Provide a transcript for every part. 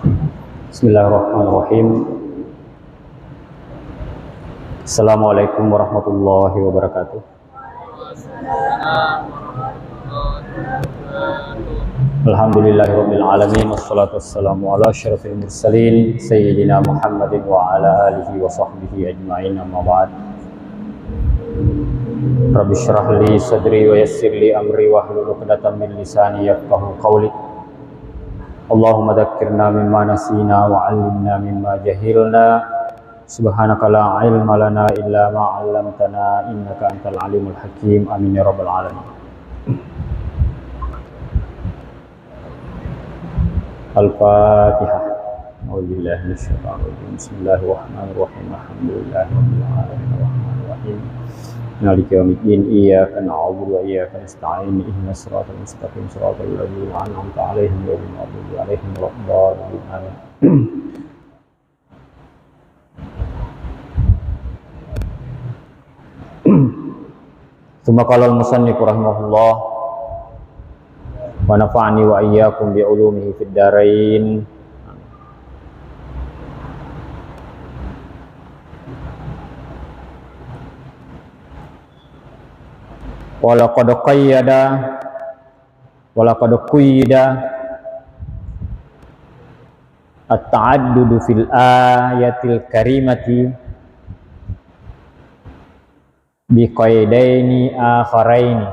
Bismillahirrahmanirrahim. Assalamualaikum warahmatullahi wabarakatuh. Alhamdulillahirabbil alamin wassalatu wassalamu ala asyrafil mursalin sayyidina Muhammadin wa ala alihi wa sahbihi ajmain, amma ba'd. Rabbi shrah li sadri wa yassir li amri wahlul 'uqdatam min lisani yafqahu qawli. Allahumma dzakkirna mimma nasina wa 'allimna mimma jahilna. Subhanaka la ilma lana illa ma 'allamtana innaka antal alimul hakim. Amin ya rabbal alamin. Al-Fatihah. A'udzubillahi minasyaitonir rajim. Bismillahirrahmanirrahim. Alhamdulillahirabbil alamin arrahmanir rahim. Maliki yaumiddin. Iyyaka na'budu wa iyyaka nasta'in. Ihdinas siratal mustaqim, siratal ladzina an'amta 'alaihim ghairil maghdubi 'alaihim waladdallin. Amin. Tsumma qala al-musannif rahimahullah wa nafa'ani wa iyyakum bi 'ulumihi fid dharain. Walaqad qayyada at-ta'addudu fil ayatil karimati biqaidaini akharaini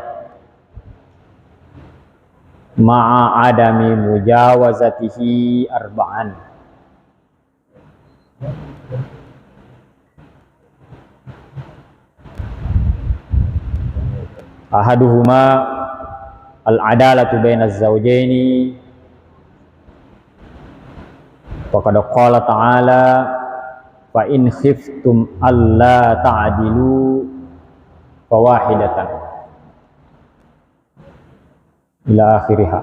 ma'a adami mujawazatihi arba'an. Ahaduhuma al-adalatu bainaz zawjaini wa qad qala ta'ala fa in khiftum alla ta'dilu fawahidatan ila akhiriha.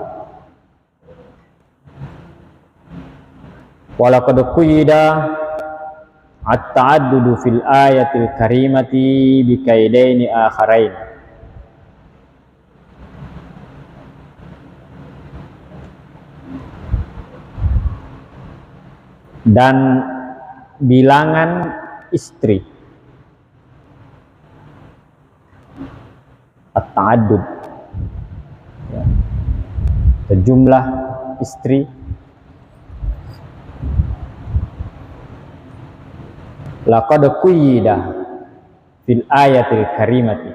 Wa laqad quyida at-ta'addudu fil ayatil karimati bikaidaini akharain. Dan bilangan istri at-ta'addud, ya, sejumlah istri laqad quyida fil ayatil karimati,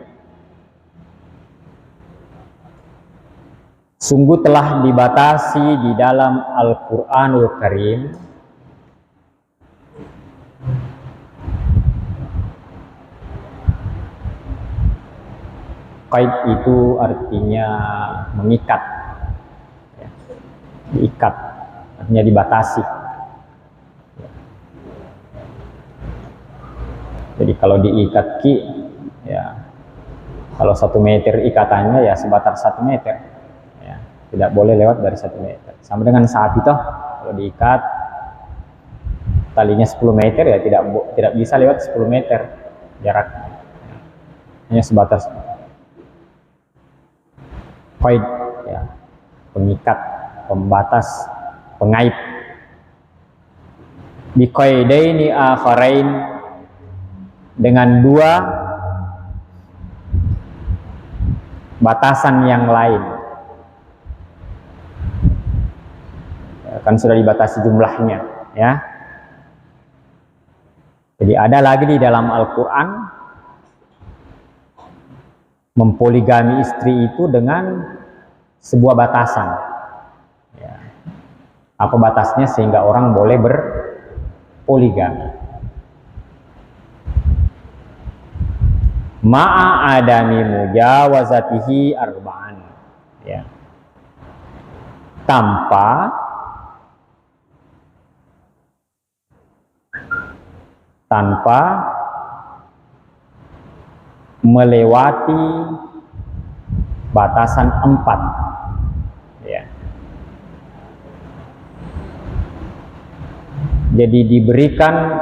sungguh telah dibatasi di dalam Al-Qur'anul Karim qaid itu artinya mengikat, ya, diikat, artinya dibatasi. Jadi kalau diikat ki, ya, kalau 1 meter ikatannya ya sebatas 1 meter, ya, tidak boleh lewat dari 1 meter. Sama dengan saat itu, kalau diikat talinya 10 meter ya tidak bisa lewat 10 meter jaraknya, hanya sebatas qaid, ya, pengikat, pembatas, pengait. Biqaidaini akharain, dengan 2 batasan yang lain. Ya, kan sudah dibatasi jumlahnya, ya. Jadi ada lagi di dalam Al-Quran mempoligami istri itu dengan sebuah batasan, ya. Apa batasnya sehingga orang boleh berpoligami? Ma'a adami mujawazatihi arba'an, ya, tanpa melewati batasan 4, ya. Jadi diberikan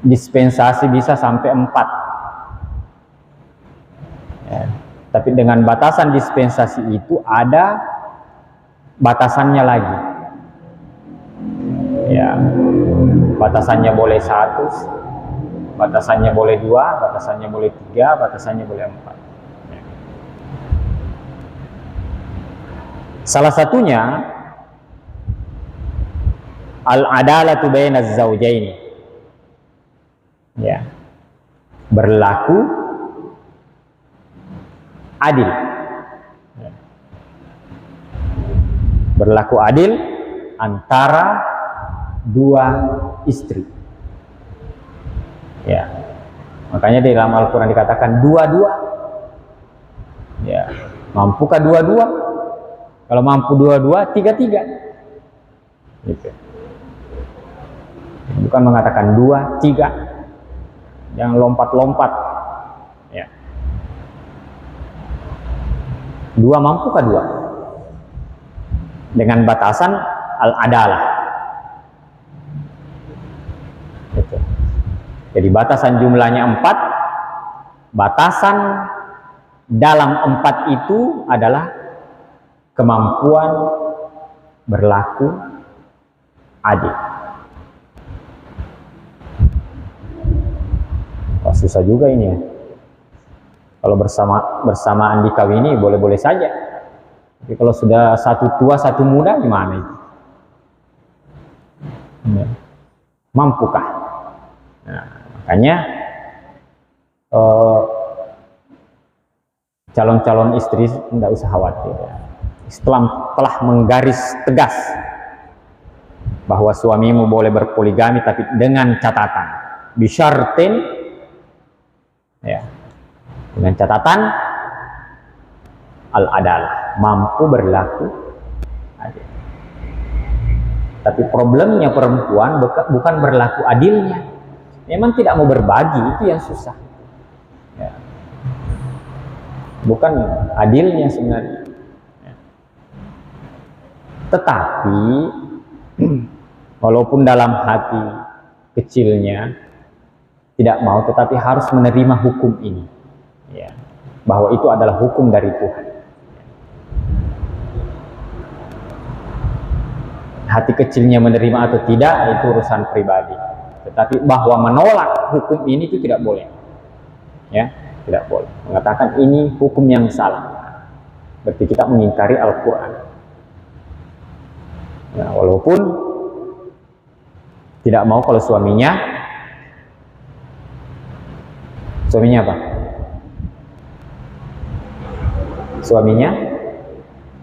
dispensasi bisa sampai 4, ya. Tapi dengan batasan dispensasi itu ada batasannya lagi, Ya, batasannya boleh 1, batasannya boleh 2, batasannya boleh 3, batasannya boleh 4. Salah satunya al-adalatu bainaz zawjaini. Ya. Berlaku adil. Ya. Berlaku adil antara dua istri. Ya. Makanya di dalam Al-Qur'an dikatakan dua-dua. Ya. Mampukah dua-dua? Kalau mampu dua-dua, tiga-tiga. Gitu. Bukan mengatakan 2, 3. Yang lompat-lompat. Ya. 2 mampukah 2? Dengan batasan al-adalah. Gitu. Jadi batasan jumlahnya 4. Batasan dalam 4 itu adalah kemampuan berlaku adil. Wah, susah juga ini ya. Kalau bersamaan dikawini boleh-boleh saja. Tapi kalau sudah satu tua satu muda gimana itu? Ya. Mampukah? Nah, makanya calon-calon istri tidak usah khawatir. Ya. Islam telah menggaris tegas bahwa suamimu boleh berpoligami tapi dengan catatan bisyartin, ya, dengan catatan al-adalah, mampu berlaku adil. Tapi problemnya perempuan bukan berlaku adilnya, memang tidak mau berbagi, itu yang susah. Ya. Bukan adilnya sebenarnya. Tetapi walaupun dalam hati kecilnya tidak mau, tetapi harus menerima hukum ini, ya, bahwa itu adalah hukum dari Tuhan. Hati kecilnya menerima atau tidak itu urusan pribadi, tetapi bahwa menolak hukum ini itu tidak boleh, ya, tidak boleh mengatakan ini hukum yang salah, berarti kita mengingkari Al-Quran. Nah, walaupun tidak mau kalau suaminya apa? Suaminya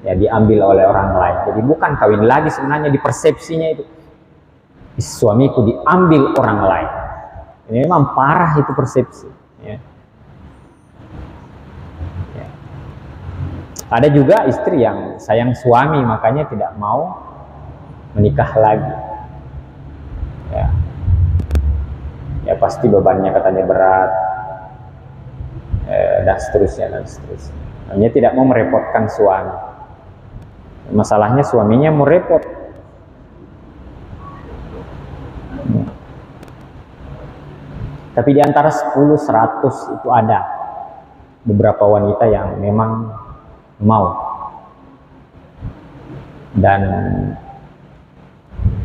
ya diambil oleh orang lain. Jadi bukan kawin lagi sebenarnya, di persepsinya itu suamiku diambil orang lain. Ini memang parah itu persepsi. Ya. Ya. Ada juga istri yang sayang suami makanya tidak mau menikah lagi. Ya. Ya pasti bebannya katanya berat. Dan seterusnya. Hanya tidak mau merepotkan suami. Masalahnya suaminya mau repot. Tapi di antara 10-100 itu ada beberapa wanita yang memang mau dan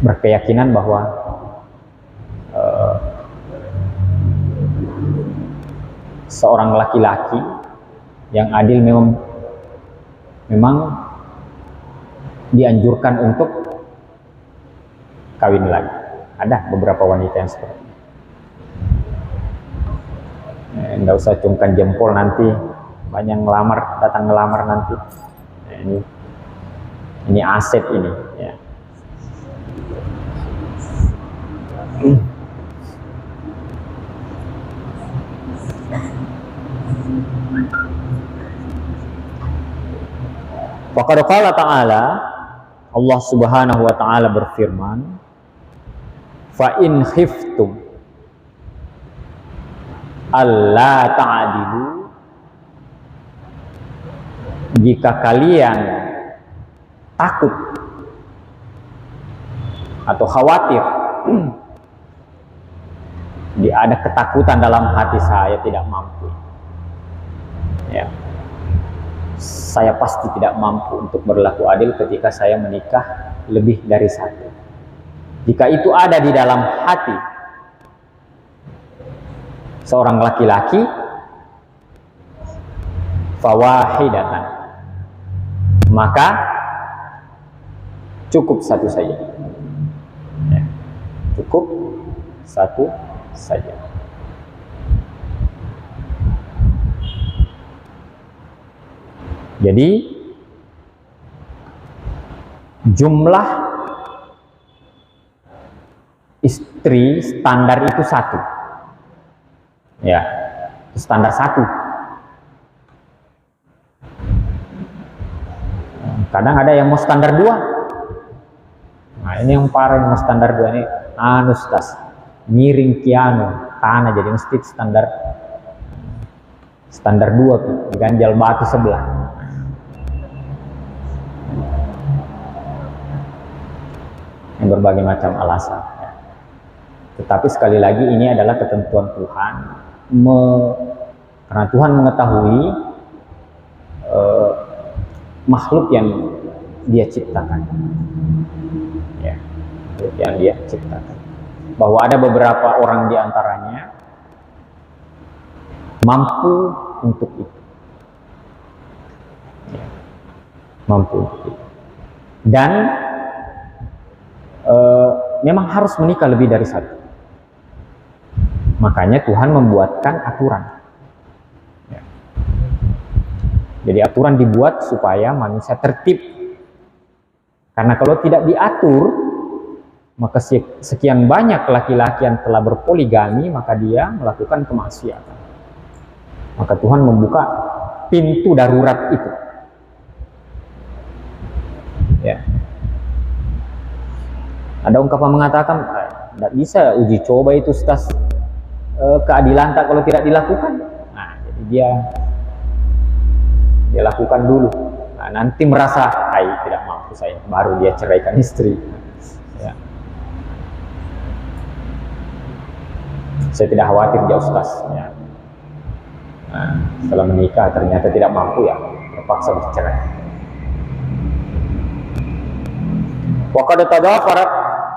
berkeyakinan bahwa seorang laki-laki yang adil memang dianjurkan untuk kawin lagi. Ada beberapa wanita yang seperti itu. Nggak usah acungkan jempol, nanti banyak datang ngelamar nanti. Nah, ini aset ini. Ya. Faqad qala ta'ala, Allah Subhanahu wa taala berfirman, fa in khiftum alla ta'dilu, jika kalian takut atau khawatir, ada ketakutan dalam hati saya tidak mampu, ya, saya pasti tidak mampu untuk berlaku adil ketika saya menikah lebih dari satu. jika itu ada di dalam hati seorang laki-laki, fawahidatan, maka cukup satu saja. Ya, cukup satu saja. Jadi jumlah istri standar itu satu. Ya, standar satu. Kadang ada yang mau standar dua. Nah, ini yang parah, yang mau standar dua ini anustas miring kiano tanah, jadi mesti standar dua tuh, diganjal batu sebelah. Yang berbagai macam alasan. Tetapi sekali lagi ini adalah ketentuan Tuhan, karena Tuhan mengetahui makhluk yang Dia ciptakan, ya, makhluk yang Dia ciptakan, bahwa ada beberapa orang di antaranya mampu untuk itu, ya, mampu untuk itu, dan memang harus menikah lebih dari satu. Makanya Tuhan membuatkan aturan. Ya. Jadi aturan dibuat supaya manusia tertib. Karena kalau tidak diatur, maka sekian banyak laki-laki yang telah berpoligami, maka dia melakukan kemaksiatan. Maka Tuhan membuka pintu darurat itu. Ya. Ada ungkapan mengatakan, tidak bisa uji coba itu Ustaz, keadilan tak kalau tidak dilakukan. Nah, jadi dia lakukan dulu. Nah, nanti merasa, tidak mampu saya, baru dia ceraikan istri. Ya. Saya tidak khawatir ya Ustaz. Ya. Nah, setelah menikah ternyata tidak mampu, ya terpaksa bercerai. Wa qad tadafarat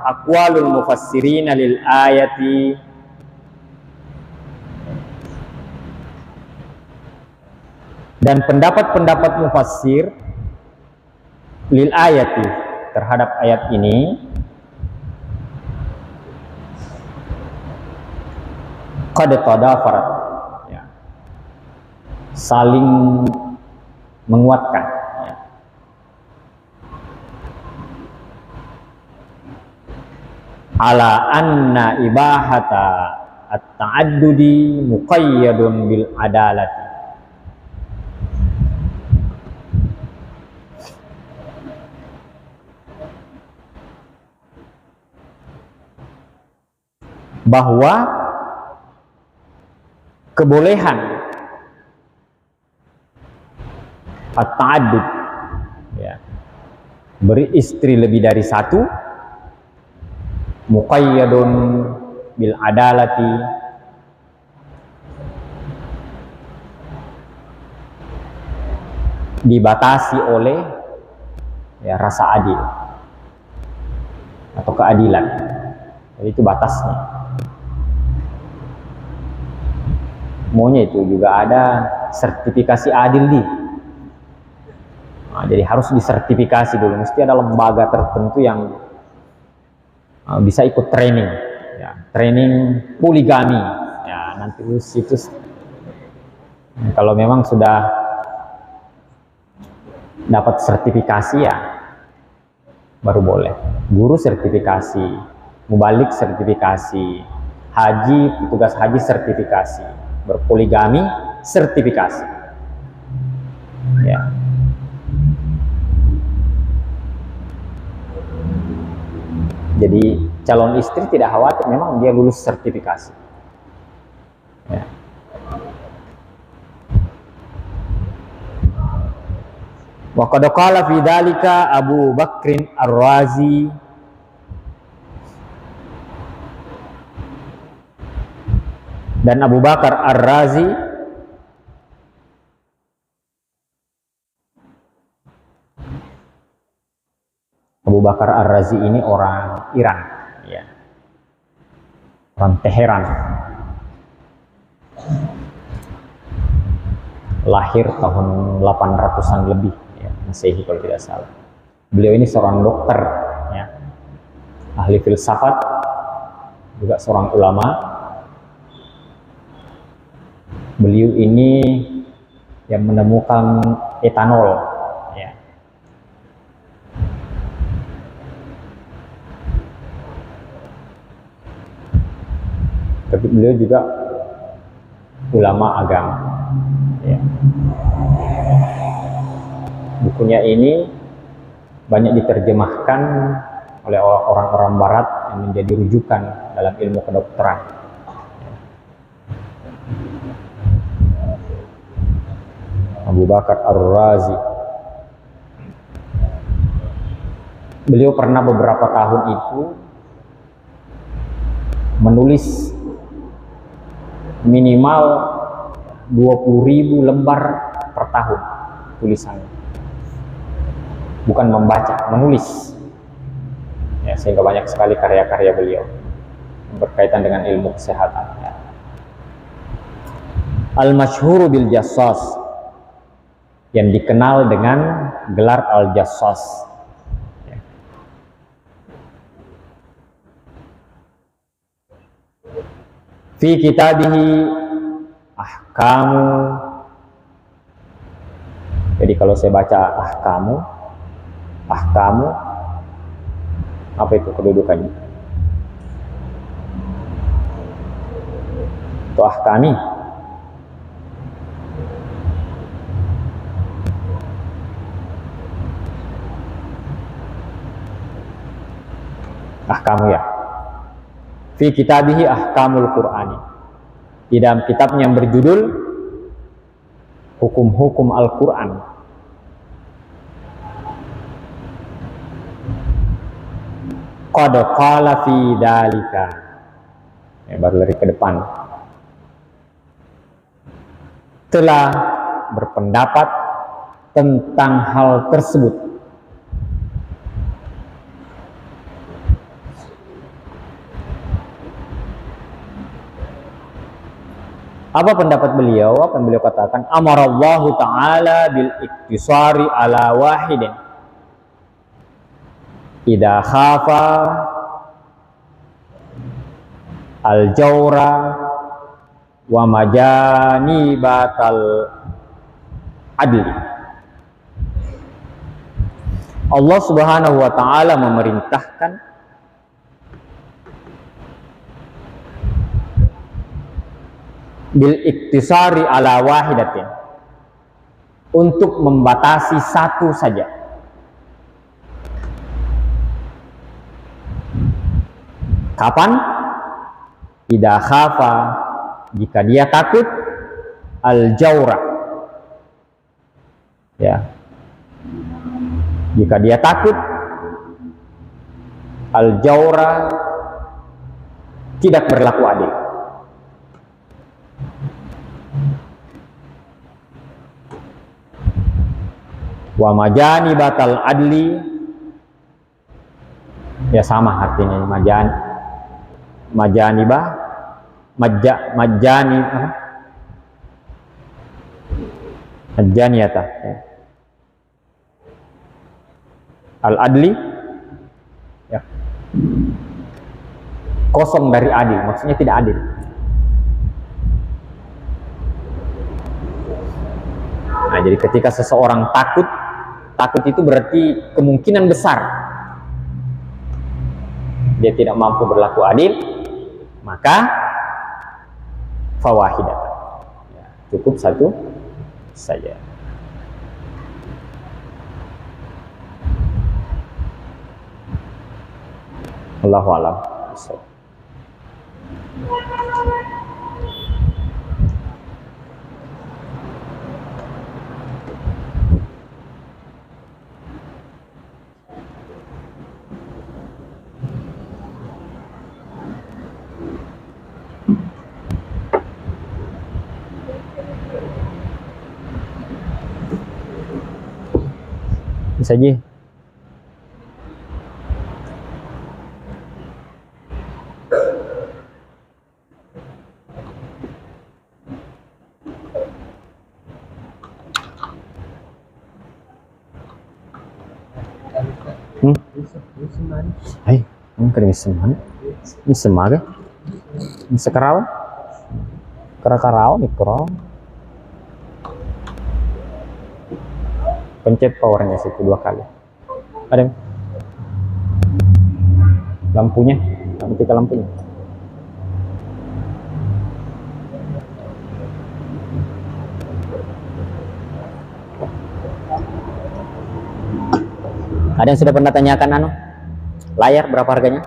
aqwalul mufassirin lil ayati, dan pendapat-pendapat mufassir lil ayati terhadap ayat ini qad tadafarat, ya, saling menguatkan, ya. Ala anna ibahata at-ta'addudi muqayyadun bil adalati, bahwa kebolehan at-ta'addud, ya, beristri lebih dari satu, muqayyadun bil adalati, dibatasi oleh, ya, rasa adil atau keadilan. Jadi itu batasnya. Maunya itu juga ada sertifikasi adil di. Nah, jadi harus disertifikasi dulu. Mesti ada lembaga tertentu yang bisa ikut training, ya, training poligami. Ya, nanti itu kalau memang sudah dapat sertifikasi, ya baru boleh. Guru sertifikasi, mubalik sertifikasi, haji, petugas haji sertifikasi, berpoligami sertifikasi, ya. Jadi calon istri tidak khawatir, memang dia lulus sertifikasi, ya. Wa qad qala fi dzalika Abu Bakrin Ar-Razi, dan Abu Bakar Ar-Razi Abu Bakar Ar-Razi ini orang Iran. ya. Orang Teheran. Lahir tahun 800-an lebih, ya, Masehi kalau tidak salah. Beliau ini seorang dokter, ya, ahli filsafat, juga seorang ulama. Beliau ini yang menemukan etanol, ya. Tapi beliau juga ulama agama, ya. Bukunya ini banyak diterjemahkan oleh orang-orang barat yang menjadi rujukan dalam ilmu kedokteran. Abu Bakar Ar-Razi. Beliau pernah beberapa tahun itu menulis minimal 20.000 lembar per tahun tulisannya. Bukan membaca, menulis. Ya, sehingga banyak sekali karya-karya beliau berkaitan dengan ilmu kesehatan. Ya. Al-Masyhur bil Jassas, yang dikenal dengan gelar Al-Jassas. Ya. Fi kitabihi ahkamu. Jadi kalau saya baca ahkamu, apa itu kedudukannya? Itu ahkami. Ahkamu, ya. Fi kitabihi ahkamul Qur'ani. Di dalam kitabnya yang berjudul Hukum-hukum Al-Qur'an. Qad qala fi dalika. Ya, baru lari ke depan. Telah berpendapat tentang hal tersebut. Apa pendapat beliau? Apa yang beliau katakan? Amarallahu ta'ala bil iktisari ala wahidin idza khafa al-jawra wa majanibatal adli. Allah Subhanahu wa ta'ala memerintahkan bil iktisari ala wahidatin, untuk membatasi satu saja. Kapan? Idza khafa, jika dia takut, al-jawra, ya, jika dia takut al-jawra, tidak berlaku adil. Wa majanibatal adli, ya sama artinya, majanibah, majaniyata, ya. Al adli, ya, kosong dari adil, maksudnya tidak adil. Nah, jadi ketika seseorang takut itu berarti kemungkinan besar dia tidak mampu berlaku adil, maka fawahidah, ya, cukup satu saja. Allahu a'lam. Bisa Ji? Hai, ini kan seman. Ini semar. Ini sekarang. Kera-kerau mikro. Pencet powernya situ 2 kali. Ada lampunya, kita lampunya. Ada yang sudah pernah tanyakan layar berapa harganya?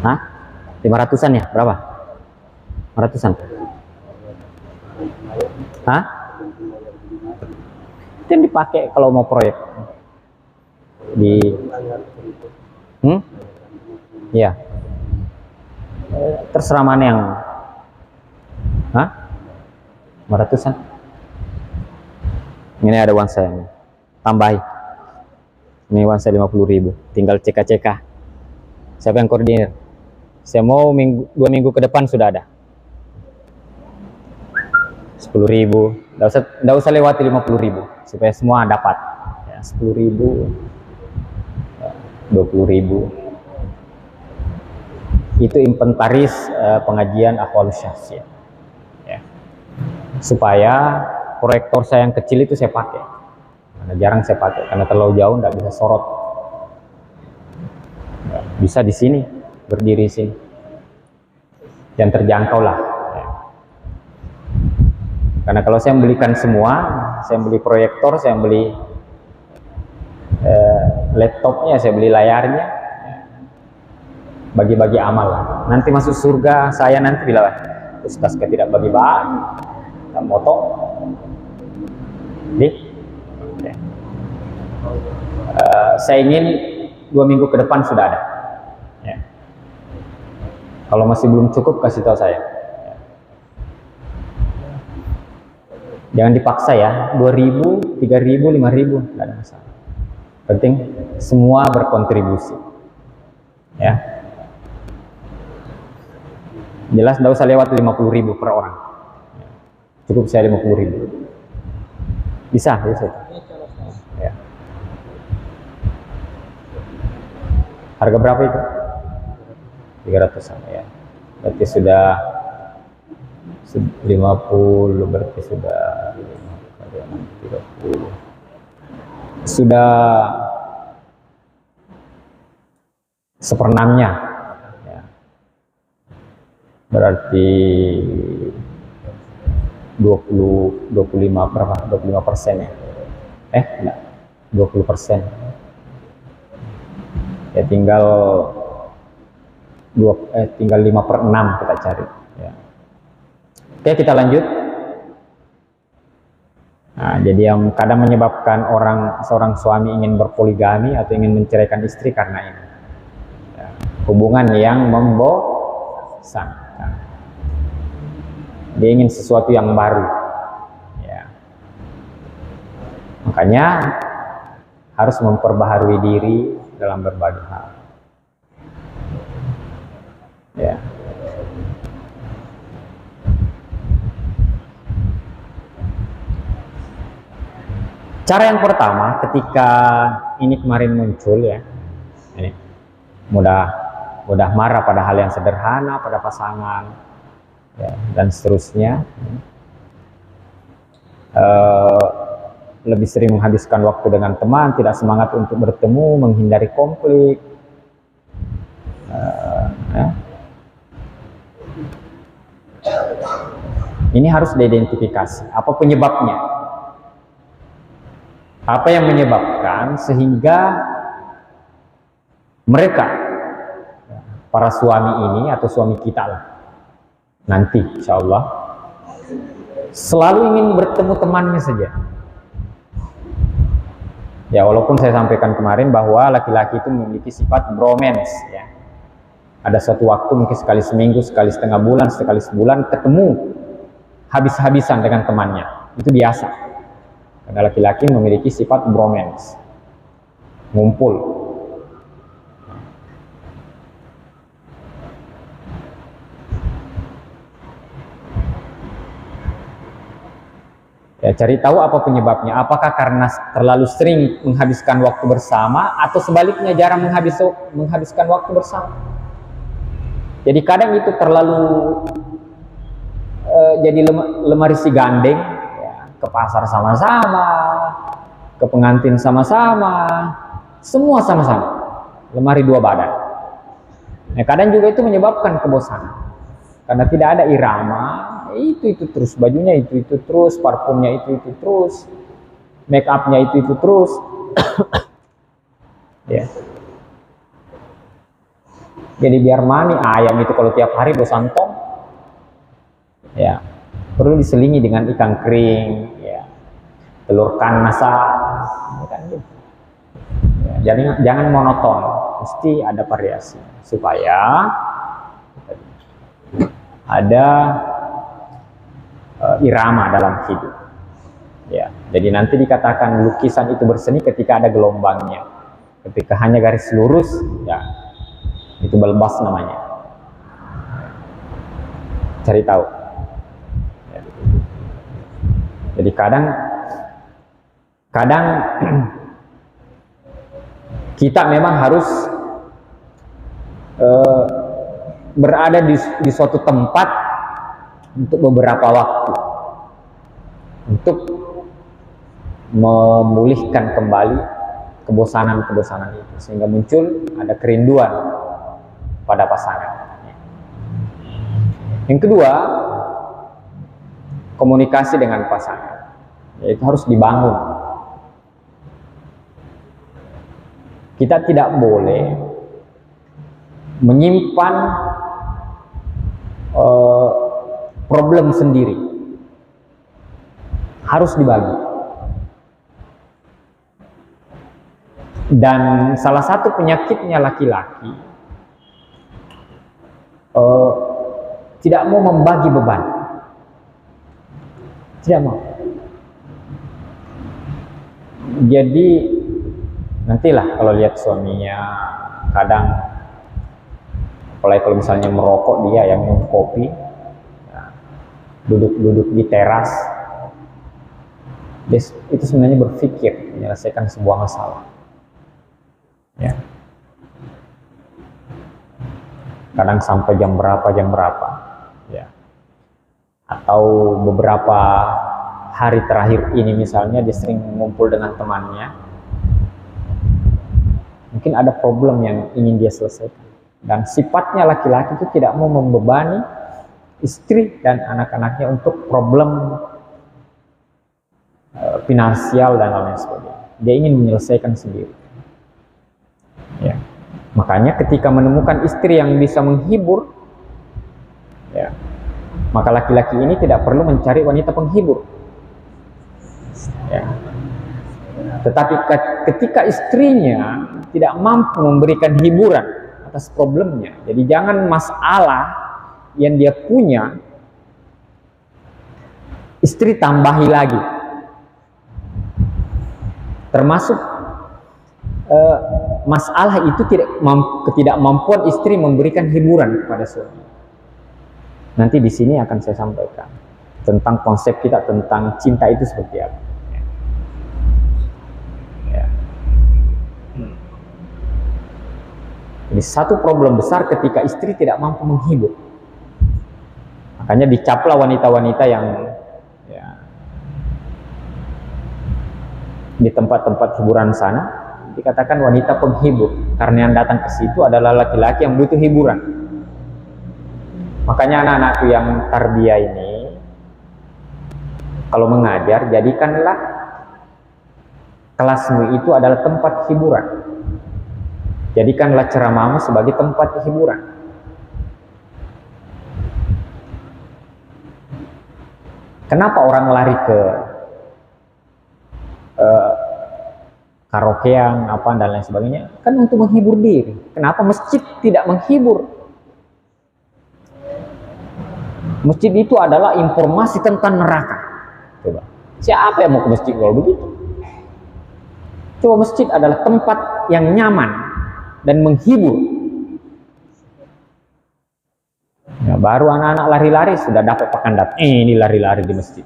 Hah? 500-an ya? Berapa? 500-an? Hah? Itu yang dipakai kalau mau proyek di ya, terserah mana yang 500-an. Ini ada uang saya nih. Tambahi. Ini uang saya 50.000. Tinggal CK. Siapa yang koordinir? Saya mau 2 minggu ke depan sudah ada. 10.000. Nggak usah lewati 50.000 supaya semua dapat. Ya, 10.000, 20.000. Itu inventaris pengajian ahwalus syakhsiyah. Ya. Supaya proyektor saya yang kecil itu saya pakai. Karena jarang saya pakai karena terlalu jauh nggak bisa sorot. Bisa di sini, berdiri sini, yang terjangkau lah. Ya. Karena kalau saya membelikan semua, saya beli proyektor, saya beli laptopnya, saya beli layarnya, bagi-bagi amal lah. Nanti masuk surga saya nanti bila ustaz tidak bagi-bagi, tak motong. Saya ingin 2 minggu ke depan sudah ada. Ya. Kalau masih belum cukup kasih tahu saya. Ya. Jangan dipaksa ya, 2.000, 3.000, 5.000 nggak ada masalah. Penting semua berkontribusi. Ya. Jelas nggak usah lewat 50.000 per orang. Ya. Cukup saya 50.000. Bisa. Ya. Harga berapa itu? 300-an ya. Berarti sudah 50, berarti sudah 30. Sudah 1/6-nya. Ya. Berarti 25 berapa? 25% ya. Enggak. 20%. Ya tinggal 5/6 kita cari ya. Oke, kita lanjut. Nah, jadi yang kadang menyebabkan seorang suami ingin berpoligami atau ingin menceraikan istri karena ini ya, hubungan yang membosankan. Dia ingin sesuatu yang baru ya. Makanya harus memperbaharui diri dalam berbagai hal. Ya. Cara yang pertama ketika ini kemarin muncul ya, ini mudah marah pada hal yang sederhana pada pasangan ya, dan seterusnya. Lebih sering menghabiskan waktu dengan teman, tidak semangat untuk bertemu, menghindari konflik. Ya. Ini harus diidentifikasi. Apa penyebabnya? Apa yang menyebabkan sehingga mereka, para suami ini atau suami kita lah, nanti insya Allah selalu ingin bertemu temannya saja. Ya, walaupun saya sampaikan kemarin bahwa laki-laki itu memiliki sifat bromance ya. Ada suatu waktu mungkin sekali seminggu, sekali setengah bulan, sekali sebulan ketemu habis-habisan dengan temannya. Itu biasa. Karena laki-laki memiliki sifat bromance. Ngumpul. Ya, Ya, cari tahu apa penyebabnya. Apakah karena terlalu sering menghabiskan waktu bersama, atau sebaliknya jarang menghabiskan waktu bersama. Jadi kadang itu terlalu jadi lemari si gandeng, ya, ke pasar sama-sama, ke pengantin sama-sama, semua sama-sama, lemari dua badan. Nah, kadang juga itu menyebabkan kebosanan, karena tidak ada irama. Itu terus, bajunya itu terus, parfumnya itu terus, make upnya itu terus. Ya. Jadi biar mani ayam itu kalau tiap hari bosan tong, ya perlu diselingi dengan ikan kering, ya, telur kan masak, kan gitu. Ya, jangan monoton, mesti ada variasi supaya ada irama dalam hidup. Ya, jadi nanti dikatakan lukisan itu berseni ketika ada gelombangnya. Ketika hanya garis lurus, ya itu balbas namanya. Cari tahu. Ya. Jadi kadang kita memang harus berada di suatu tempat untuk beberapa waktu, untuk memulihkan kembali kebosanan-kebosanan itu, sehingga muncul ada kerinduan pada pasangan. Yang kedua, komunikasi dengan pasangan, yaitu harus dibangun. Kita tidak boleh menyimpan problem sendiri, harus dibagi. Dan salah satu penyakitnya laki-laki tidak mau membagi beban, tidak mau. Jadi nantilah kalau lihat suaminya kadang, apalagi kalau misalnya merokok, dia yang minum kopi, duduk di teras, itu sebenarnya berpikir menyelesaikan sebuah masalah. Ya. Kadang sampai jam berapa, ya. Atau beberapa hari terakhir ini misalnya dia sering mengumpul dengan temannya, mungkin ada problem yang ingin dia selesaikan. Dan sifatnya laki-laki itu tidak mau membebani istri dan anak-anaknya untuk problem finansial dan lain sebagainya. Dia ingin menyelesaikan sendiri. Ya. Makanya ketika menemukan istri yang bisa menghibur, ya, maka laki-laki ini tidak perlu mencari wanita penghibur. Ya. Tetapi ketika istrinya tidak mampu memberikan hiburan atas problemnya, jadi jangan masalah yang dia punya istri tambahi lagi, termasuk masalah itu ketidakmampuan istri memberikan hiburan kepada suami. Nanti di sini akan saya sampaikan tentang konsep kita tentang cinta itu seperti apa. Ya. Jadi satu problem besar ketika istri tidak mampu menghibur. Makanya dicaplah wanita-wanita yang, ya, di tempat-tempat hiburan sana dikatakan wanita penghibur, karena yang datang ke situ adalah laki-laki yang butuh hiburan. Makanya anak-anakku yang tarbiyah ini, kalau mengajar, jadikanlah kelasmu itu adalah tempat hiburan. Jadikanlah ceramahmu sebagai tempat hiburan. Kenapa orang lari ke karaokean apa dan lain sebagainya? Kan untuk menghibur diri. Kenapa masjid tidak menghibur? Masjid itu adalah informasi tentang neraka. Coba, siapa yang mau ke masjid kalau begitu? Coba, masjid adalah tempat yang nyaman dan menghibur. Ya, baru anak-anak lari-lari sudah dapat pakan dat. Ini lari-lari di masjid.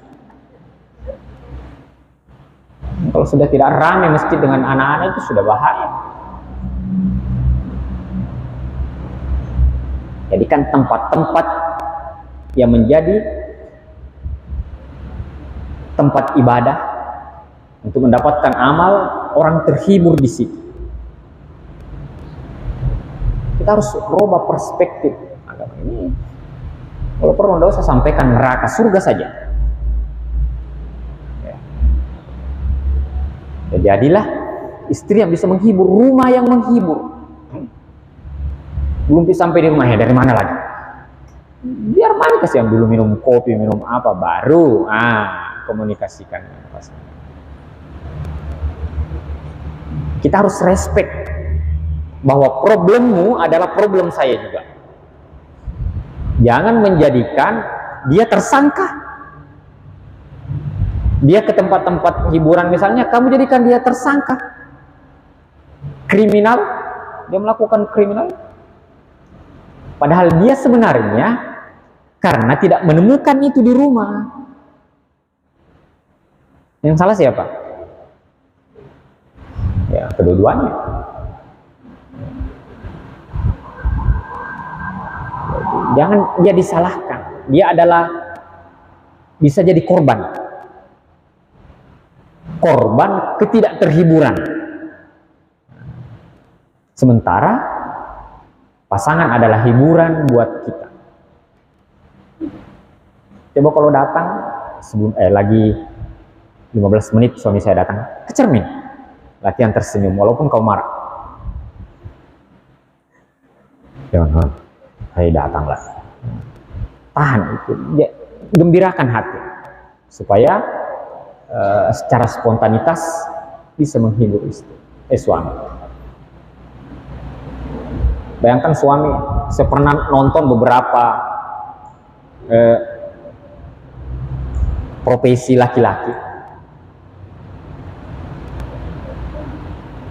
Kalau sudah tidak ramai masjid dengan anak-anak itu sudah bahaya. Jadikan tempat-tempat yang menjadi tempat ibadah untuk mendapatkan amal, orang terhibur di situ. Kita harus rubah perspektif agama ini. Kalau perlu tidak usah sampaikan neraka, surga saja. Ya, jadilah istri yang bisa menghibur, rumah yang menghibur. Belum sampai di rumahnya, dari mana lagi? Biar manis yang dulu minum kopi, minum apa, baru komunikasikan. Kita harus respect bahwa problemmu adalah problem saya juga. Jangan menjadikan dia tersangka. Dia ke tempat-tempat hiburan misalnya, kamu jadikan dia tersangka. Kriminal, dia melakukan kriminal. Padahal dia sebenarnya karena tidak menemukan itu di rumah. Yang salah siapa? Ya, kedua-duanya. Jangan dia disalahkan. Dia adalah bisa jadi korban ketidakterhiburan. Sementara pasangan adalah hiburan buat kita. Coba kalau datang sebelum lagi 15 menit suami saya datang ke cermin, latihan tersenyum walaupun kau marah. Jangan, saya datanglah. Tahan itu, gembirakan hati supaya secara spontanitas bisa menghibur suami. Bayangkan suami, saya pernah nonton beberapa profesi laki-laki,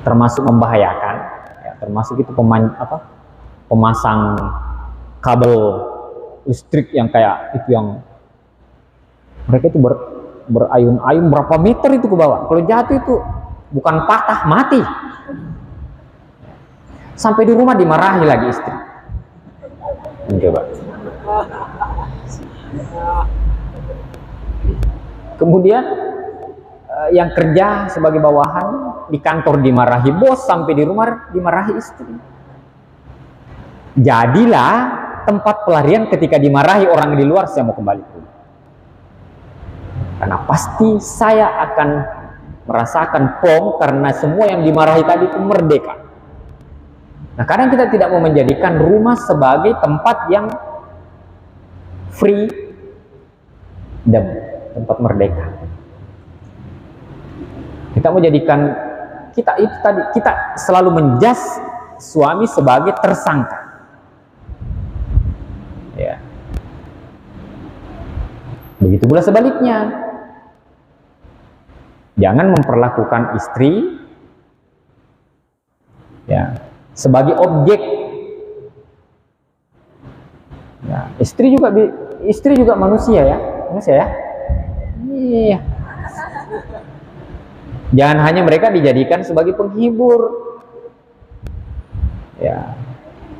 termasuk membahayakan, ya, termasuk itu pemasang kabel listrik yang kayak itu, yang mereka itu berayun-ayun berapa meter itu ke bawah. Kalau jatuh itu bukan patah, mati. Sampai di rumah dimarahi lagi istri. Coba. Kemudian yang kerja sebagai bawahan di kantor dimarahi bos, sampai di rumah dimarahi istri. Jadilah tempat pelarian ketika dimarahi orang di luar, saya mau kembali ke rumah. Karena pasti saya akan merasakan plong karena semua yang dimarahi tadi itu merdeka. Nah, kadang kita tidak mau menjadikan rumah sebagai tempat yang free dan tempat merdeka. Kita mau jadikan kita selalu menjas suami sebagai tersangka. Ya. Begitu pula sebaliknya. Jangan memperlakukan istri ya sebagai objek. Ya, istri juga manusia ya. Iya. Jangan hanya mereka dijadikan sebagai penghibur. Ya.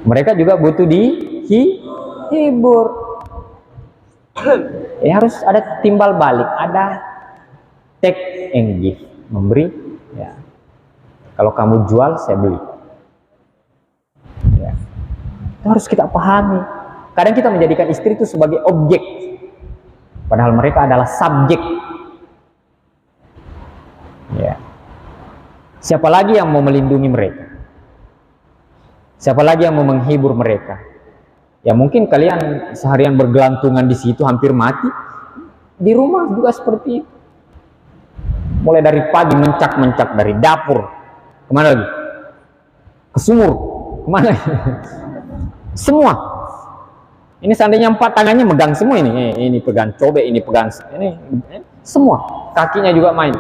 Mereka juga butuh dihibur. Ya, harus ada timbal balik, ada take and give, memberi. Ya. Kalau kamu jual, saya beli. Ya. Itu harus kita pahami. Kadang kita menjadikan istri itu sebagai objek, padahal mereka adalah subjek. Ya. Siapa lagi yang mau melindungi mereka? Siapa lagi yang mau menghibur mereka? Ya mungkin kalian seharian bergelantungan di situ hampir mati. Di rumah juga seperti itu. Mulai dari pagi mencak-mencak dari dapur, kemana lagi? Ke sumur, kemana lagi? Semua. Ini seandainya 4 tangannya megang semua ini pegang cobek, ini pegang ini semua. Kakinya juga main,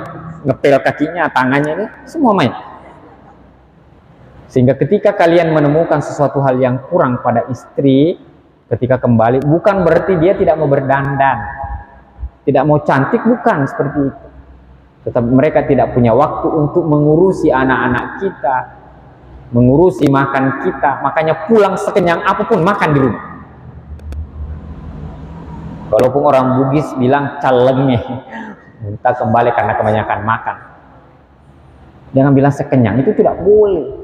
ngepel kakinya, tangannya ini semua main. Sehingga ketika kalian menemukan sesuatu hal yang kurang pada istri, ketika kembali, bukan berarti dia tidak mau berdandan, tidak mau cantik, bukan seperti itu. Tetapi mereka tidak punya waktu untuk mengurusi anak-anak kita, mengurusi makan kita. Makanya pulang sekenyang apapun makan di rumah. Walaupun orang Bugis bilang calenge, minta kembali karena kebanyakan makan. Jangan bilang sekenyang, itu tidak boleh.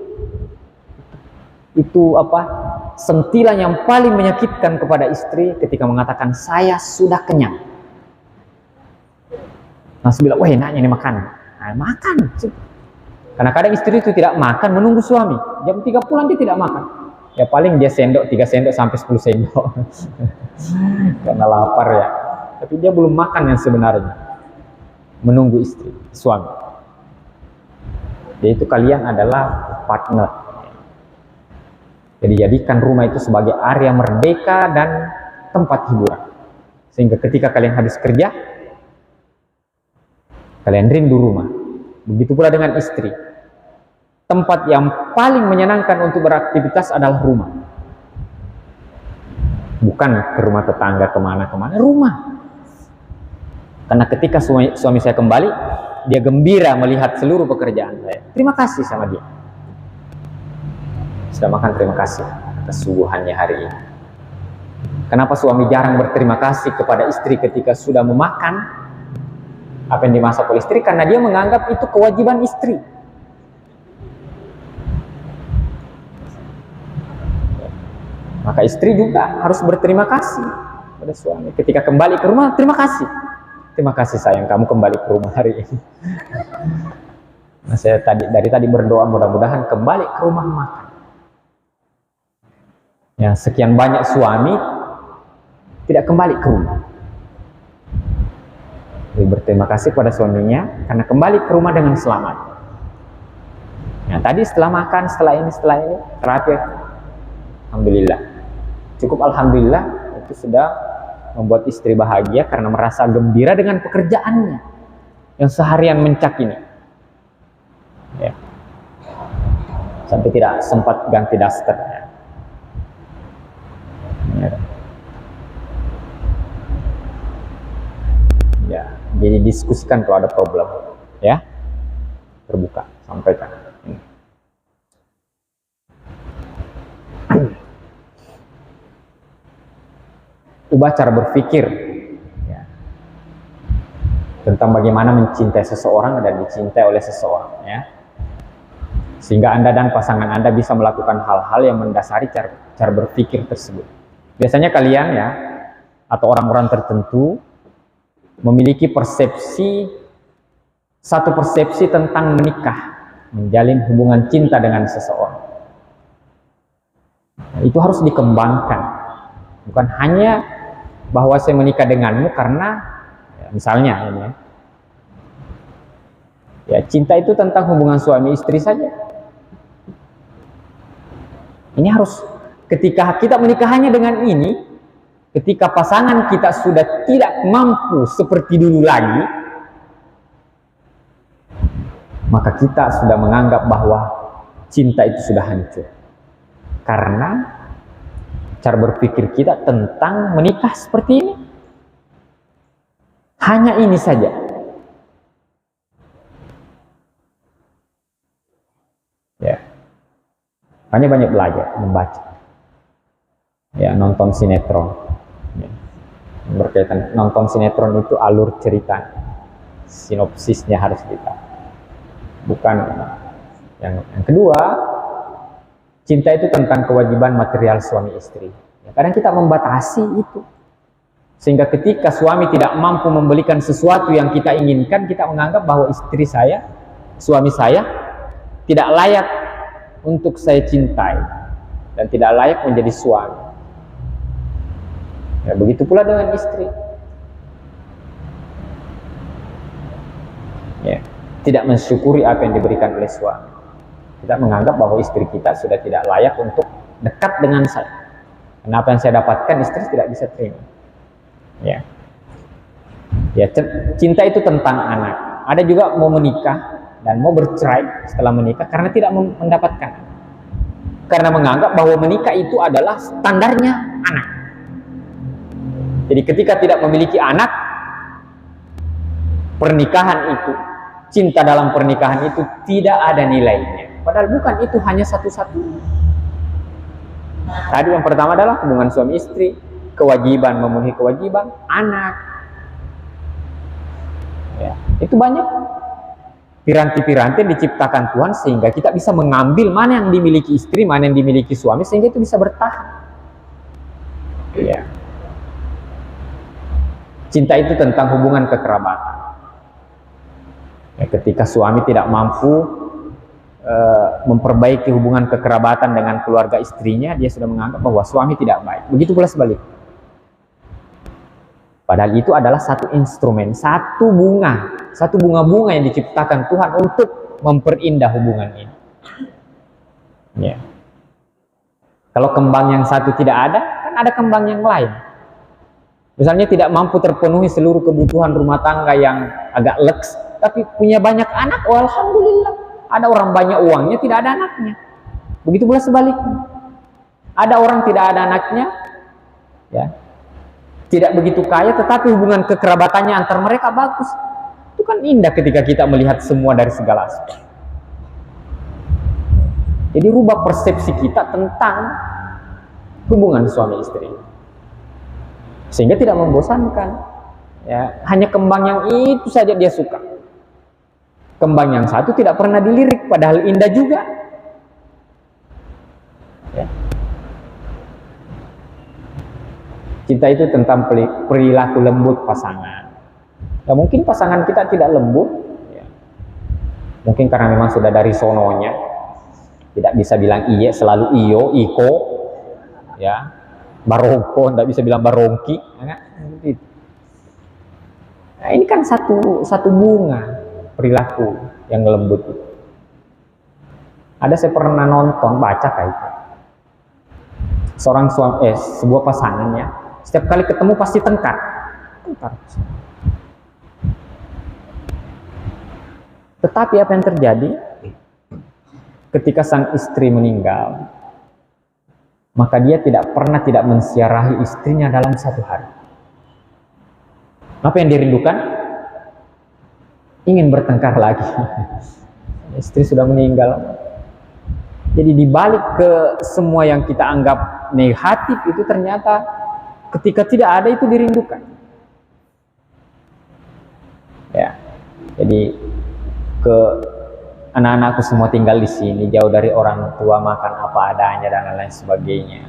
Itu sentilan yang paling menyakitkan kepada istri ketika mengatakan saya sudah kenyang. Langsung bilang, wah enaknya ini makan. Nah, makan. Karena kadang istri itu tidak makan, menunggu suami. Jam 3 pulang dia tidak makan. Ya paling dia sendok, 3 sendok sampai 10 sendok. Karena lapar ya. Tapi dia belum makan yang sebenarnya. Menunggu istri, suami. Yaitu kalian adalah partner. Jadi jadikan rumah itu sebagai area merdeka dan tempat hiburan. Sehingga ketika kalian habis kerja, kalian rindu rumah. Begitu pula dengan istri. Tempat yang paling menyenangkan untuk beraktivitas adalah rumah. Bukan ke rumah tetangga kemana-kemana, rumah. Karena ketika suami saya kembali, dia gembira melihat seluruh pekerjaan saya. Terima kasih sama dia. Sudah makan, terima kasih atas suguhannya hari ini. Kenapa suami jarang berterima kasih kepada istri ketika sudah memakan apa yang dimasak oleh istri? Karena dia menganggap itu kewajiban istri. Maka istri juga harus berterima kasih pada suami. Ketika kembali ke rumah, terima kasih. Terima kasih sayang, kamu kembali ke rumah hari ini. Nah, saya dari tadi berdoa mudah-mudahan kembali ke rumah makan. Ya, sekian banyak suami tidak kembali ke rumah. Jadi berterima kasih pada suaminya karena kembali ke rumah dengan selamat. Nah, tadi setelah makan, setelah ini, terakhir, alhamdulillah. Cukup alhamdulillah, itu sudah membuat istri bahagia karena merasa gembira dengan pekerjaannya yang seharian mencak ini. Ya. Sampai tidak sempat ganti daster. Ya, jadi diskusikan kalau ada problem, ya, terbuka, sampaikan. Ubah cara berpikir ya, tentang bagaimana mencintai seseorang dan dicintai oleh seseorang, ya, sehingga Anda dan pasangan Anda bisa melakukan hal-hal yang mendasari cara berpikir tersebut. Biasanya kalian ya, atau orang-orang tertentu memiliki satu persepsi tentang menikah, menjalin hubungan cinta dengan seseorang. Nah, itu harus dikembangkan. Bukan hanya bahwa saya menikah denganmu karena ya, misalnya ini ya, cinta itu tentang hubungan suami istri saja. Ini harus, ketika kita menikah hanya dengan ini, ketika pasangan kita sudah tidak mampu seperti dulu lagi, maka kita sudah menganggap bahwa cinta itu sudah hancur. Karena cara berpikir kita tentang menikah seperti ini. Hanya ini saja. Ya. Banyak belajar, membaca. Ya, nonton sinetron. Ya. Berkaitan nonton sinetron itu alur cerita. Sinopsisnya harus kita. Bukan yang kedua, cinta itu tentang kewajiban material suami istri. Ya, kadang kita membatasi itu. Sehingga ketika suami tidak mampu membelikan sesuatu yang kita inginkan, kita menganggap bahwa istri saya, suami saya, tidak layak untuk saya cintai. Dan tidak layak menjadi suami. Ya, begitu pula dengan istri. Ya, tidak mensyukuri apa yang diberikan oleh suami. Kita menganggap bahwa istri kita sudah tidak layak untuk dekat dengan saya. Kenapa yang saya dapatkan istri tidak bisa terima. Ya, ya, cinta itu tentang anak. Ada juga mau menikah dan mau bercerai setelah menikah karena tidak mendapatkan. Karena menganggap bahwa menikah itu adalah standarnya anak. Jadi ketika tidak memiliki anak, pernikahan itu cinta dalam pernikahan itu tidak ada nilainya. Padahal bukan itu hanya satu-satunya. Tadi yang pertama adalah hubungan suami istri, kewajiban, memenuhi kewajiban, anak. Ya, itu banyak piranti-piranti yang diciptakan Tuhan sehingga kita bisa mengambil mana yang dimiliki istri, mana yang dimiliki suami, sehingga itu bisa bertahan. Ya. Cinta itu tentang hubungan kekerabatan. Ya, ketika suami tidak mampu memperbaiki hubungan kekerabatan dengan keluarga istrinya, dia sudah menganggap bahwa suami tidak baik. Begitu pula sebaliknya. Padahal itu adalah satu instrumen, satu bunga-bunga yang diciptakan Tuhan untuk memperindah hubungan ini. Ya. Kalau kembang yang satu tidak ada, kan ada kembang yang lain. Misalnya tidak mampu terpenuhi seluruh kebutuhan rumah tangga yang agak leks, tapi punya banyak anak, oh alhamdulillah. Ada orang banyak uangnya, tidak ada anaknya. Begitu pula sebaliknya. Ada orang tidak ada anaknya, ya, tidak begitu kaya, tetapi hubungan kekerabatannya antar mereka bagus. Itu kan indah ketika kita melihat semua dari segala aspek. Jadi rubah persepsi kita tentang hubungan suami istri, sehingga tidak membosankan. Ya, hanya kembang yang itu saja dia suka. Kembang yang satu tidak pernah dilirik, padahal indah juga. Ya. Cinta itu tentang perilaku lembut pasangan. Ya, mungkin pasangan kita tidak lembut, ya. Mungkin karena memang sudah dari sononya, tidak bisa bilang iya, selalu iyo, iko, ya, barongko, tidak bisa bilang barongki. Ya. Nah, ini kan satu bunga perilaku yang lembut itu. Ada saya pernah nonton, baca kayak itu. Sebuah pasangannya setiap kali ketemu pasti tengkar. Tetapi apa yang terjadi ketika sang istri meninggal, maka dia tidak pernah tidak mensiarahi istrinya dalam satu hari. Apa yang dirindukan? Ingin bertengkar lagi. Istri sudah meninggal. Jadi dibalik ke semua yang kita anggap negatif itu, ternyata ketika tidak ada itu dirindukan. Ya. Jadi ke anak-anakku semua tinggal di sini, jauh dari orang tua, makan apa adanya dan lain sebagainya.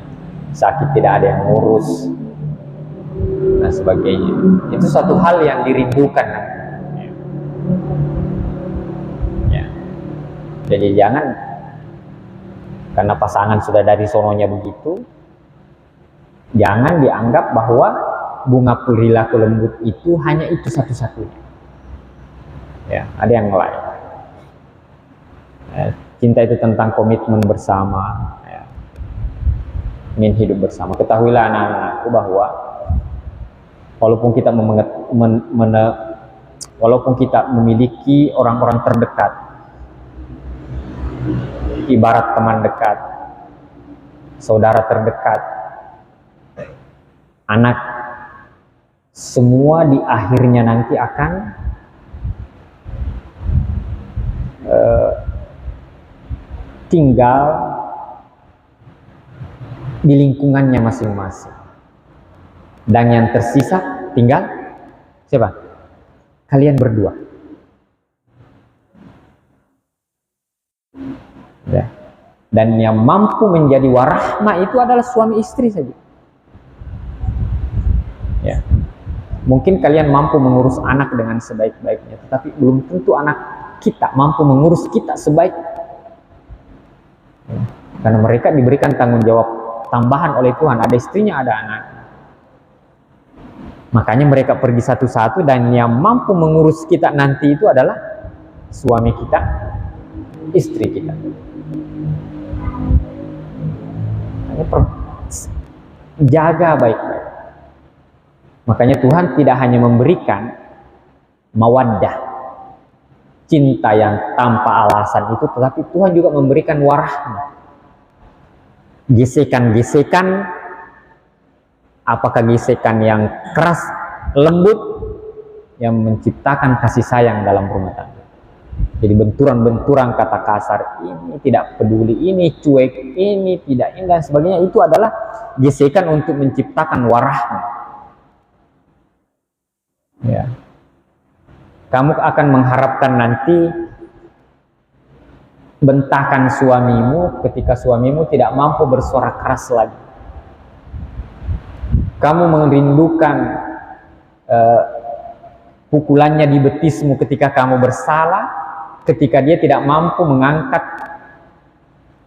Sakit tidak ada yang ngurus dan sebagainya. Itu satu hal yang dirindukan. Ya. Jadi jangan karena pasangan sudah dari sononya begitu, jangan dianggap bahwa bunga perilaku lembut itu hanya itu satu-satunya. Ya, ada yang lain. Ya, cinta itu tentang komitmen bersama, ya. Ingin hidup bersama. Ketahuilah anak-anakku bahwa walaupun kita memiliki orang-orang terdekat, ibarat teman dekat, saudara terdekat, anak, semua di akhirnya nanti akan tinggal di lingkungannya masing-masing. Dan yang tersisa tinggal siapa? Kalian berdua. Ya. Dan yang mampu menjadi warahma itu adalah suami istri saja. Ya. Mungkin kalian mampu mengurus anak dengan sebaik-baiknya, tetapi belum tentu anak kita mampu mengurus kita sebaik. Ya. Karena mereka diberikan tanggung jawab tambahan oleh Tuhan, ada istrinya, ada anak. Makanya mereka pergi satu-satu, dan yang mampu mengurus kita nanti itu adalah suami kita, istri kita. Jaga baik-baik. Makanya Tuhan tidak hanya memberikan mawaddah, cinta yang tanpa alasan itu, tetapi Tuhan juga memberikan warahmah, gesekan-gesekan. Apakah gesekan yang keras, lembut, yang menciptakan kasih sayang dalam rumah tangga. Jadi benturan-benturan kata kasar ini, tidak peduli ini, cuek ini, tidak ini dan sebagainya, itu adalah gesekan untuk menciptakan warahnya. Ya. Kamu akan mengharapkan nanti bentakan suamimu ketika suamimu tidak mampu bersuara keras lagi. Kamu merindukan pukulannya di betismu ketika kamu bersalah, ketika dia tidak mampu mengangkat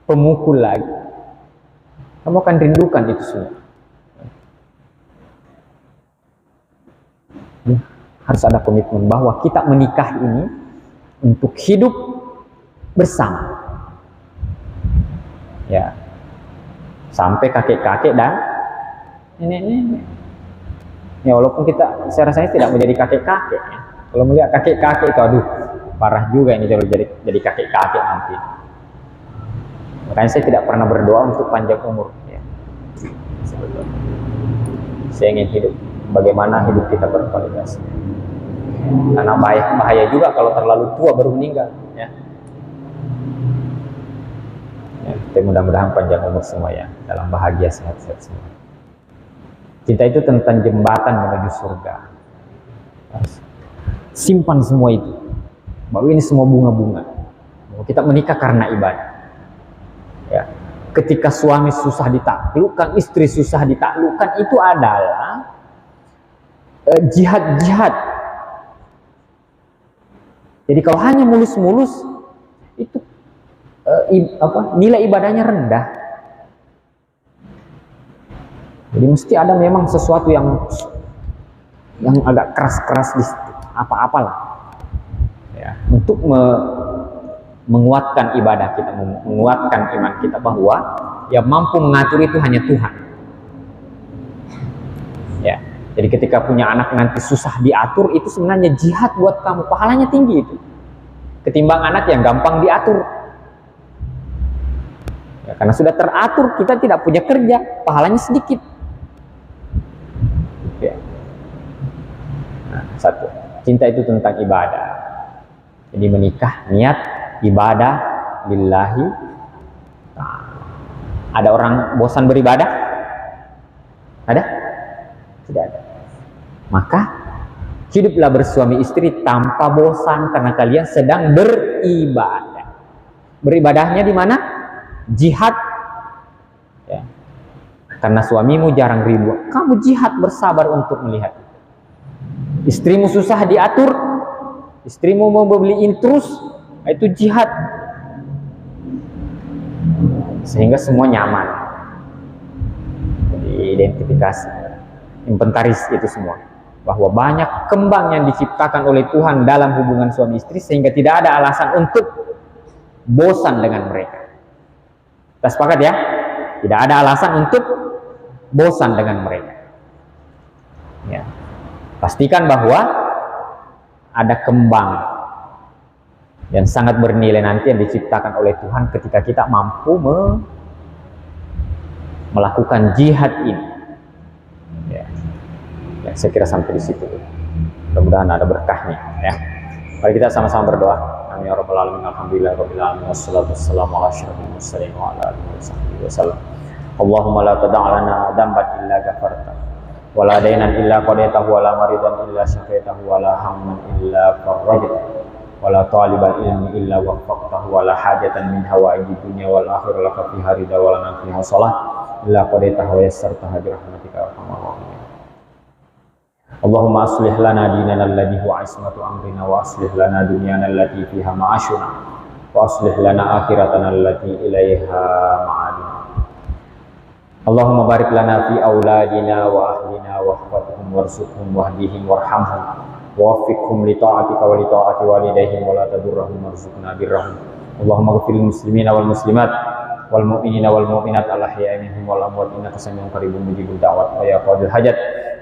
pemukul lagi. Kamu akan rindukan itu semua. Ya, harus ada komitmen bahwa kita menikah ini untuk hidup bersama. Ya, sampai kakek-kakek dan nenek-nenek. Ya, walaupun kita, saya rasanya tidak menjadi kakek-kakek. Ya. Kalau melihat kakek-kakek itu, aduh, parah juga ini kalau jadi kakek-kakek nanti. Makanya saya tidak pernah berdoa untuk panjang umur. Ya. Saya ingin hidup bagaimana hidup kita berkualitas. Karena bahaya juga kalau terlalu tua baru meninggal. Ya. Ya, mudah-mudahan panjang umur semua ya, dalam bahagia sehat-sehat semua. Cinta itu tentang jembatan menuju surga. Simpan semua itu. Bahwa ini semua bunga-bunga. Kita menikah karena ibadah. Ya. Ketika suami susah ditaklukkan, istri susah ditaklukkan, itu adalah jihad-jihad. Jadi kalau hanya mulus-mulus, itu nilai ibadahnya rendah. Jadi mesti ada memang sesuatu yang agak keras-keras di apa-apalah, ya, untuk menguatkan ibadah kita, menguatkan iman kita bahwa yang mampu mengatur itu hanya Tuhan. Ya, jadi ketika punya anak nanti susah diatur, itu sebenarnya jihad buat kamu, pahalanya tinggi itu, ketimbang anak yang gampang diatur. Ya, karena sudah teratur, kita tidak punya kerja, pahalanya sedikit. Ya. Nah, satu, cinta itu tentang ibadah. Jadi menikah niat ibadah lillahi ta'ala. Ada orang bosan beribadah? Ada? Tidak ada. Maka hiduplah bersuami istri tanpa bosan karena kalian sedang beribadah. Beribadahnya di mana? Jihad. Ya. Karena suamimu jarang ribu, kamu jihad bersabar untuk melihat. Istrimu susah diatur, istrimu mau beliin terus, itu jihad. Sehingga semua nyaman. Jadi identifikasi, inventaris itu semua. Bahwa banyak kembang yang diciptakan oleh Tuhan dalam hubungan suami istri, sehingga tidak ada alasan untuk bosan dengan mereka. Kita sepakat ya? Tidak ada alasan untuk bosan dengan mereka. Ya. Pastikan bahwa ada kembang yang sangat bernilai nanti yang diciptakan oleh Tuhan ketika kita mampu melakukan jihad ini. Ya. Ya, saya kira sampai di situ. Mudah-mudahan ada berkahnya. Ya. Mari kita sama-sama berdoa. Amin ya rabbal alamin. Alhamdulillahirabbil alamin. Wassalatu wassalamu ala asyrofil mursalin wa ala alihi wasallam. Allahumma la tada' lana dhanban illa ghafarta wa la daynan illa qadaitahu wa la maridan illa syafaitahu wa la hamman illa farajtahu wa la talibal ilmi illa waffaqtahu wa la hajatan min hawaiji dunya wal akhirah laka fiha ridha wa lana fiha shalah illa qadaitahu wa yassartaha bi rahmatika ya arhamar rahimin. Allahumma aslih lana dinana alladhi huwa ismatu amrina wa aslih lana dunyana allati fiha ma'ashuna wa aslih lana akhiratana allati ilaiha ma'adina. Allahumma barik lana fi auladina wa ahlina wahfadhum warzuqhum wahdihim warhamhum waffiqhum li ta'atika wa li ta'ati walidayhim wa la tadurrahum warzuqna birrahim. Allahumma ighfir lil muslimina wal muslimat wal mu'minina wal mu'minat al ahya'i minhum wal amwat innaka sami'un qaribun mujibud da'wat wa ya qadil hajat.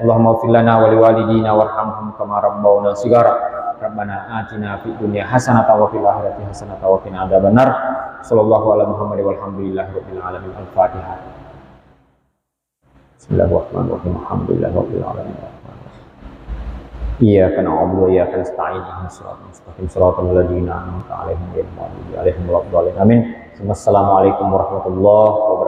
Allahumma ighfir lana wa li walidina warhamhum kama rabbawna shigara. Rabbana atina fid dunya hasanatan wa fil akhirati hasanatan wa qina adzabannar. Sallallahu ala Muhammad walhamdulillahi rabbil alamin. Al-Fatihah. Bismillahirrahmanirrahim. Alhamdulillahirabbil alamin. Iyyaka na'budu wa iyyaka nasta'in ihdinas siratal mustaqim siratal ladzina an'amta 'alaihim ghairil maghdubi 'alaihim waladdallin. Amin. Wassalamualaikum warahmatullahi wabarakatuh.